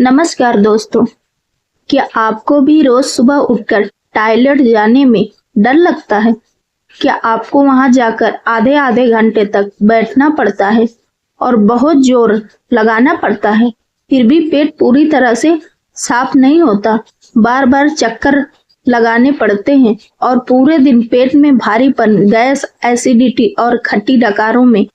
नमस्कार दोस्तों। क्या आपको भी रोज सुबह उठकर टॉयलेट जाने में डर लगता है? क्या आपको वहां जाकर आधे आधे घंटे तक बैठना पड़ता है और बहुत जोर लगाना पड़ता है, फिर भी पेट पूरी तरह से साफ नहीं होता? बार बार चक्कर लगाने पड़ते हैं और पूरे दिन पेट में भारीपन, गैस, एसिडिटी और खट्टी डकारों में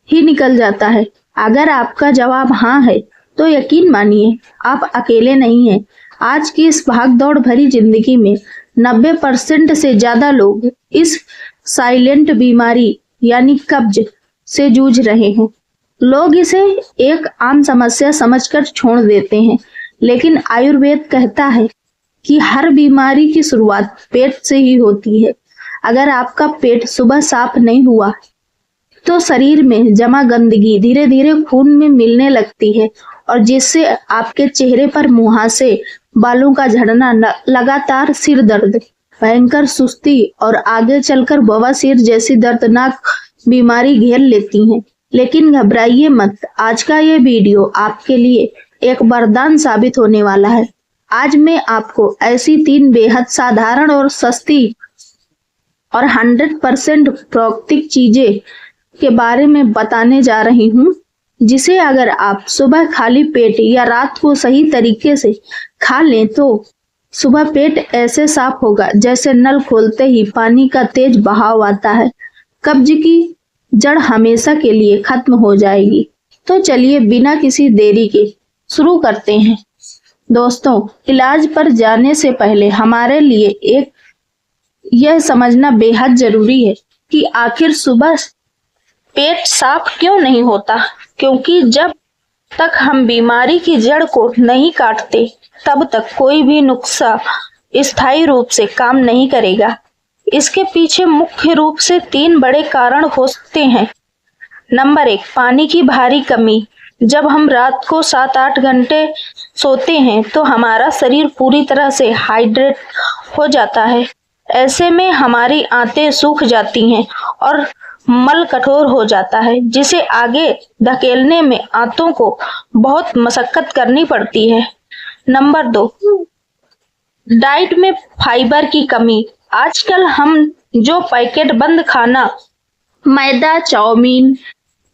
ही निकल जाता है। अगर आपका जवाब हाँ है तो यकीन मानिए आप अकेले नहीं हैं। आज की इस भागदौड़ भरी जिंदगी में 90% से ज्यादा लोग इस साइलेंट बीमारी यानी कब्ज से जूझ रहे हैं। लोग इसे एक आम समस्या समझकर छोड़ देते हैं, लेकिन आयुर्वेद कहता है कि हर बीमारी की शुरुआत पेट से ही होती है। अगर आपका पेट सुबह साफ नहीं हुआ तो शरीर में जमा गंदगी धीरे धीरे खून में मिलने लगती है और जिससे आपके चेहरे पर मुहासे, बालों का झड़ना, लगातार सिर दर्द, भयंकर सुस्ती और आगे चलकर बवासीर जैसी दर्दनाक बीमारी घेर लेती हैं। लेकिन घबराइए मत, आज का ये वीडियो आपके लिए एक वरदान साबित होने वाला है। आज मैं आपको ऐसी 3 बेहद साधारण और सस्ती और 100% प्राकृतिक चीजें के बारे में बताने जा रही हूँ, जिसे अगर आप सुबह खाली पेट या रात को सही तरीके से खा लें तो सुबह पेट ऐसे साफ होगा जैसे नल खोलते ही पानी का तेज बहाव आता है। कब्ज की जड़ हमेशा के लिए खत्म हो जाएगी। तो चलिए बिना किसी देरी के शुरू करते हैं। दोस्तों, इलाज पर जाने से पहले हमारे लिए यह समझना बेहद जरूरी है कि आखिर सुबह पेट साफ क्यों नहीं होता। क्योंकि जब तक हम बीमारी की जड़ को नहीं काटते तब तक कोई भी नुस्खा स्थायी रूप से काम नहीं करेगा। इसके पीछे मुख्य रूप से 3 बड़े कारण हो सकते हैं। नंबर 1, पानी की भारी कमी। जब हम रात को 7-8 घंटे सोते हैं तो हमारा शरीर पूरी तरह से हाइड्रेट हो जाता है। ऐसे में हमारी आंतें सूख जाती हैं और मल कठोर हो जाता है, जिसे आगे धकेलने में आंतों को बहुत मशक्कत करनी पड़ती है। नंबर 2, डाइट में फाइबर की कमी। आजकल हम जो पैकेट बंद खाना, मैदा, चाउमीन,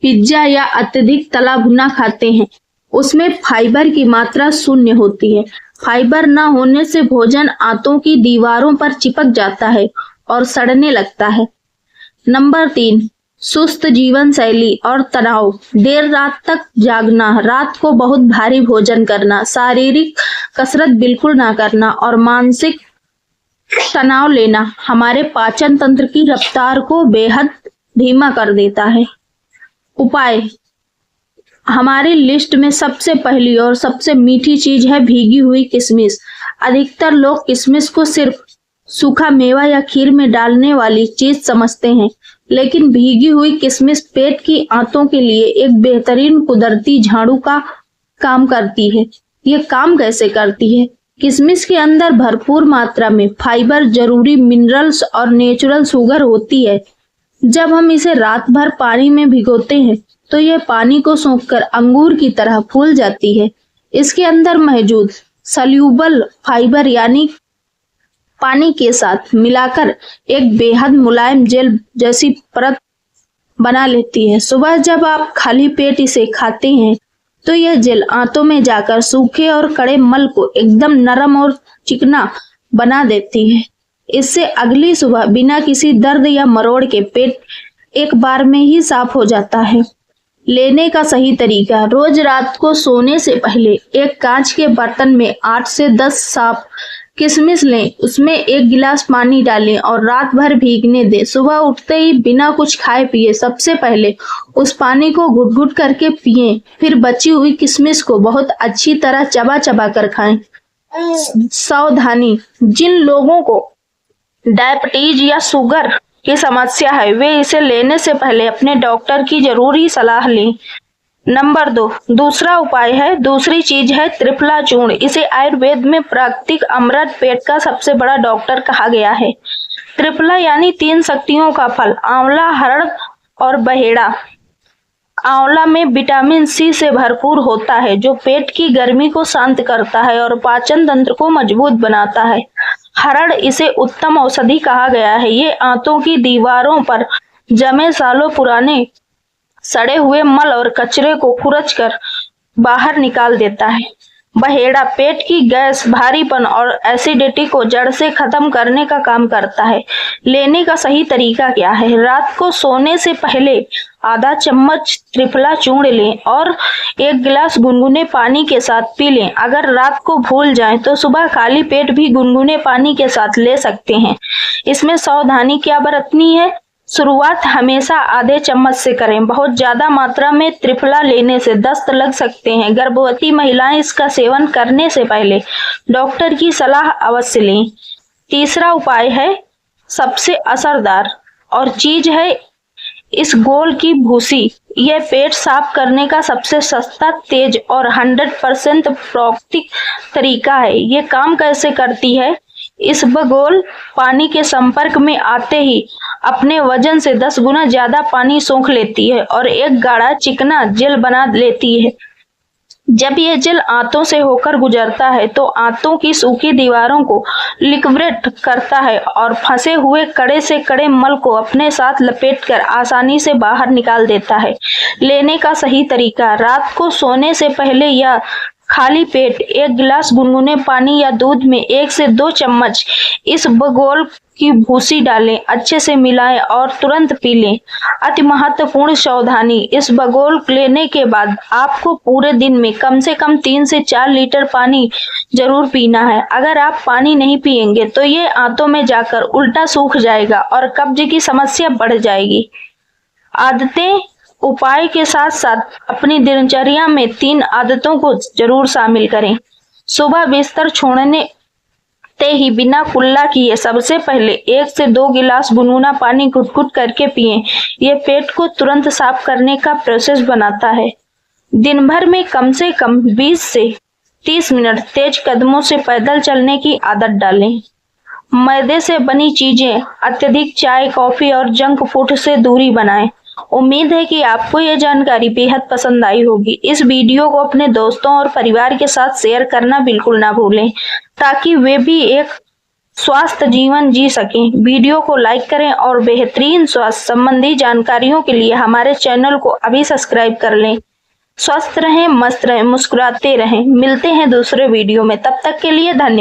पिज्जा या अत्यधिक तला भुना खाते हैं, उसमें फाइबर की मात्रा शून्य होती है। फाइबर न होने से भोजन आंतों की दीवारों पर चिपक जाता है और सड़ने लगता है। नंबर 3, सुस्त जीवन शैली और तनाव। देर रात तक जागना, रात को बहुत भारी भोजन करना, शारीरिक कसरत बिल्कुल ना करना और मानसिक तनाव लेना हमारे पाचन तंत्र की रफ्तार को बेहद धीमा कर देता है। उपाय, हमारी लिस्ट में सबसे पहली और सबसे मीठी चीज है भीगी हुई किशमिश। अधिकतर लोग किशमिश को सिर्फ सूखा मेवा या खीर में डालने वाली चीज समझते हैं, लेकिन भीगी हुई किशमिश पेट की आंतों के लिए एक बेहतरीन कुदरती झाड़ू का काम करती है। ये काम कैसे करती है? किशमिश के अंदर भरपूर मात्रा में फाइबर, जरूरी मिनरल्स और नेचुरल शुगर होती है। जब हम इसे रात भर पानी में भिगोते हैं तो यह पानी को सोखकर अंगूर की तरह फूल जाती है। इसके अंदर मौजूद सल्यूबल फाइबर यानी पानी के साथ मिलाकर एक बेहद मुलायम जेल जैसी परत बना लेती है। सुबह जब आप खाली पेट इसे खाते हैं तो यह जेल आंतों में जाकर सूखे और कड़े मल को एकदम नरम और चिकना बना देती है। इससे अगली सुबह बिना किसी दर्द या मरोड़ के पेट एक बार में ही साफ हो जाता है। लेने का सही तरीका, रोज रात को सोने से पहले एक कांच के बर्तन में 8 से 10 साफ किशमिश लें, उसमें 1 गिलास पानी डालें और रात भर भीगने दें। सुबह उठते ही बिना कुछ खाए पिए सबसे पहले उस पानी को घुट घुट करके पिएं, फिर बची हुई किशमिश को बहुत अच्छी तरह चबा चबा कर खाएं। सावधानी, जिन लोगों को डायबिटीज या शुगर की समस्या है वे इसे लेने से पहले अपने डॉक्टर की जरूरी सलाह लें। नंबर 2, दूसरा उपाय है, दूसरी चीज है त्रिफला चूर्ण। इसे आयुर्वेद में प्राकृतिक अमृत, पेट का सबसे बड़ा डॉक्टर कहा गया है। त्रिफला यानी 3 शक्तियों का फल, आंवला, हरड़ और बहेड़ा आंवला में विटामिन सी से भरपूर होता है जो पेट की गर्मी को शांत करता है और पाचन तंत्र को मजबूत बनाता है। हरड़ इसे उत्तम औषधि कहा गया है। ये आंतों की दीवारों पर जमे सालों पुराने सड़े हुए मल और कचरे को खुरच कर बाहर निकाल देता है। बहेड़ा पेट की गैस, भारीपन और एसिडिटी को जड़ से खत्म करने का काम करता है। लेने का सही तरीका क्या है? रात को सोने से पहले आधा चम्मच त्रिफला चूर्ण लें और 1 गिलास गुनगुने पानी के साथ पी लें। अगर रात को भूल जाएं तो सुबह खाली पेट भी गुनगुने पानी के साथ ले सकते हैं। इसमें सावधानी क्या बरतनी है? शुरुआत हमेशा आधे चम्मच से करें। बहुत ज्यादा मात्रा में त्रिफला लेने से दस्त लग सकते हैं। गर्भवती महिलाएं इसका सेवन करने से पहले डॉक्टर की सलाह अवश्य लें। तीसरा उपाय है सबसे असरदार और चीज है इसबगोल की भूसी। यह पेट साफ करने का सबसे सस्ता, तेज और 100% प्राकृतिक तरीका है। ये काम कैसे करती है? इसबगोल पानी के संपर्क में आते ही अपने वजन से 10 गुना ज्यादा पानी सोख लेती है और एक गाढ़ा चिकना जेल बना लेती है। जब यह जेल आंतों से होकर गुजरता है तो आंतों की सूखी दीवारों को लिक्विडेट करता है और फंसे हुए कड़े से कड़े मल को अपने साथ लपेटकर आसानी से बाहर निकाल देता है। लेने का सही तरीका: रात को सोने से पहले या खाली पेट 1 गिलास गुनगुने पानी या दूध में 1 से 2 चम्मच इसबगोल की भूसी डालें, अच्छे से मिलाएं और तुरंत पी लें। अति महत्वपूर्ण सावधानी: इसबगोल लेने के बाद आपको पूरे दिन में कम से कम 3 से 4 लीटर पानी जरूर पीना है। अगर आप पानी नहीं पिएंगे तो ये आंतों में जाकर उल्टा सूख जाएगा और कब्ज की समस्या बढ़ जाएगी। आदतें उपाय के साथ साथ अपनी दिनचर्या में 3 आदतों को जरूर शामिल करें। सुबह बिस्तर छोड़ने ते ही बिना कुल्ला किए सबसे पहले 1 से 2 गिलास गुनगुना पानी घुट-घुट करके पिएं। यह पेट को तुरंत साफ करने का प्रोसेस बनाता है। दिन भर में कम से कम 20 से 30 मिनट तेज कदमों से पैदल चलने की आदत डालें। मैदे से बनी चीजें, अत्यधिक चाय, कॉफी और जंक फूड से दूरी बनाएं। उम्मीद है कि आपको यह जानकारी बेहद पसंद आई होगी। इस वीडियो को अपने दोस्तों और परिवार के साथ शेयर करना बिल्कुल ना भूलें ताकि वे भी एक स्वस्थ जीवन जी सकें। वीडियो को लाइक करें और बेहतरीन स्वास्थ्य संबंधी जानकारियों के लिए हमारे चैनल को अभी सब्सक्राइब कर लें। स्वस्थ रहें, मस्त रहें, मुस्कुराते रहें। मिलते हैं दूसरे वीडियो में, तब तक के लिए धन्यवाद।